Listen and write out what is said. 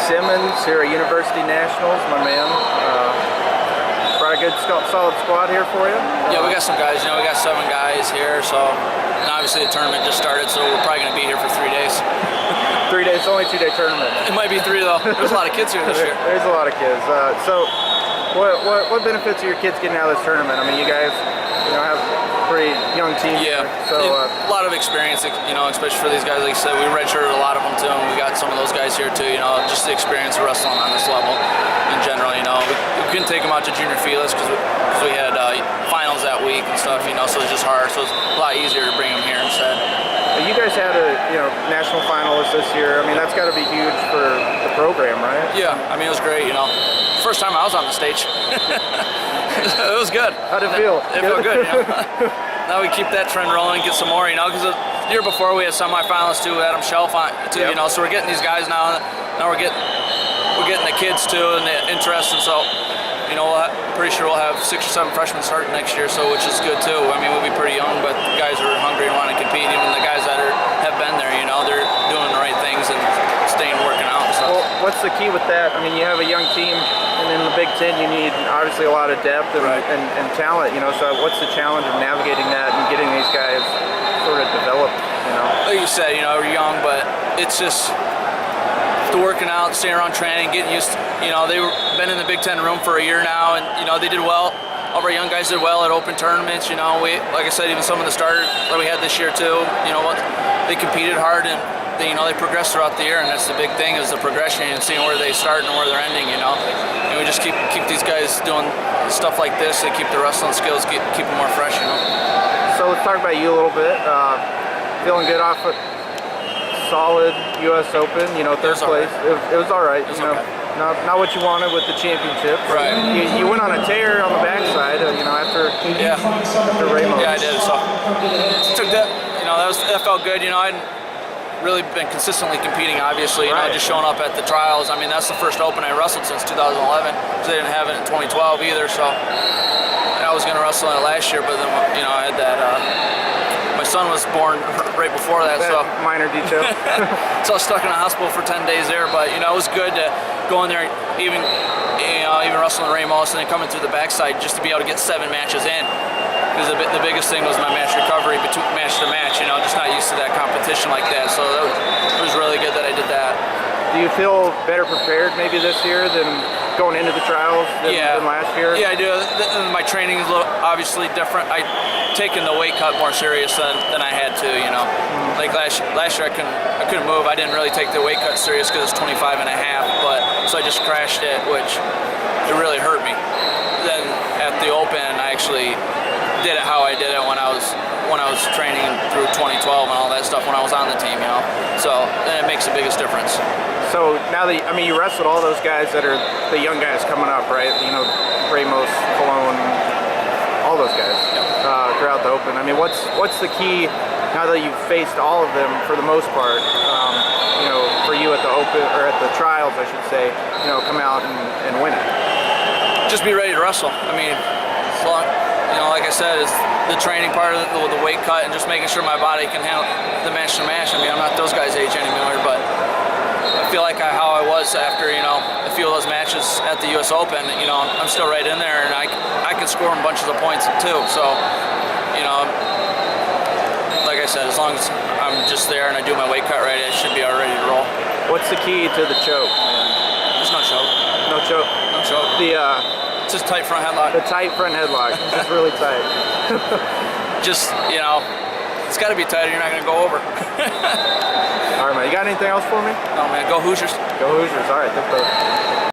Simmons here at University Nationals, my man. Brought a good, solid squad here for you. Yeah, we got some guys. We got 7 guys here. So, and obviously the tournament just started, so we're probably going to be here for 3 days. 3 days, only 2-day tournament. It might be 3 though. There's a lot of kids here this year. There's a lot of kids. So, what benefits are your kids getting out of this tournament? I mean, you guys, have a pretty young team. Yeah. Here, so a lot of experience, especially for these guys. Like I said, we redshirted a lot of them too, and we got some of those guys here too. Just the experience of wrestling on this level in general. We couldn't take them out to junior feelers because we had finals that week and stuff. So it's just hard. So it's a lot easier to bring them here instead. You guys had a national finalist this year. I mean, that's got to be huge for the program, right? Yeah, I mean, it was great. First time I was on the stage. It was good. How'd it feel? It felt good. Now we keep that trend rolling, get some more. Because the year before we had semifinalists too, Adam Shelf on too. Yep. So we're getting these guys now. Now we're getting the kids too and the interest, and so. Pretty sure we'll have 6 or 7 freshmen starting next year, so which is good too. I mean, we'll be pretty young, but guys are hungry and want to compete. Even the guys that have been there, they're doing the right things and staying working out and stuff. Well, what's the key with that? I mean, you have a young team, and in the Big Ten, you need obviously a lot of depth and, right. and talent. So what's the challenge of navigating that and getting these guys sort of developed? Like you said, we're young, but it's just. Working out, staying around training, getting used to, they've been in the Big Ten room for a year now, and they did well. All of our young guys did well at open tournaments. Like I said, even some of the starters that we had this year too, they competed hard, and they progressed throughout the year, and that's the big thing is the progression and seeing where they start and where they're ending. And we just keep these guys doing stuff like this and keep the wrestling skills, keep them more fresh. So let's talk about you a little bit. Feeling good off it. Solid U.S. Open, third place. Right. It was all right. Okay. Not what you wanted with the championship. Right. You went on a tear on the backside, after Ramos. Yeah, I did. So took that. That felt good. I hadn't really been consistently competing. Obviously, right. Just showing up at the trials. I mean, that's the first Open I wrestled since 2011. Because they didn't have it in 2012 either. So I was going to wrestle in it last year, but then I had that. My son was born right before that, so minor detail. So I was stuck in a hospital for 10 days there. But it was good to go in there, even wrestling Ramos and then coming through the backside just to be able to get 7 matches in. Because the biggest thing was my match recovery between match to match. Just not used to that competition like that. So it was really good that I did that. Do you feel better prepared maybe this year than going into the trials than last year? Yeah, I do. My training is obviously different. I've taken the weight cut more serious than I had to. Mm-hmm. Like last year, I couldn't move. I didn't really take the weight cut serious because it's 25 and a half. So I just crashed it, which it really hurt me. Then at the Open, I actually did it how I did it when I was training through 2012 and all that stuff when I was on the team. So then it makes the biggest difference. So now that you wrestled all those guys that are the young guys coming up, right? Ramos, Cologne, all those guys throughout the Open. What's the key now that you've faced all of them for the most part? For you at the Open or at the trials, I should say, come out and win it. Just be ready to wrestle. Like I said, it's the training part of the weight cut and just making sure my body can handle the match to match. I'm not those guys' age anymore, but. I feel like how I was after a few of those matches at the U.S. Open. I'm still right in there, and I can score in bunches of points too. So, like I said, as long as I'm just there and I do my weight cut right, I should be all ready to roll. What's the key to the choke? There's no choke. No choke. No choke. It's just tight front headlock. The tight front headlock. It's just really tight. Just it's got to be tight or you're not going to go over. All right, man. You got anything else for me? No, man. Go Hoosiers. Go Hoosiers. All right.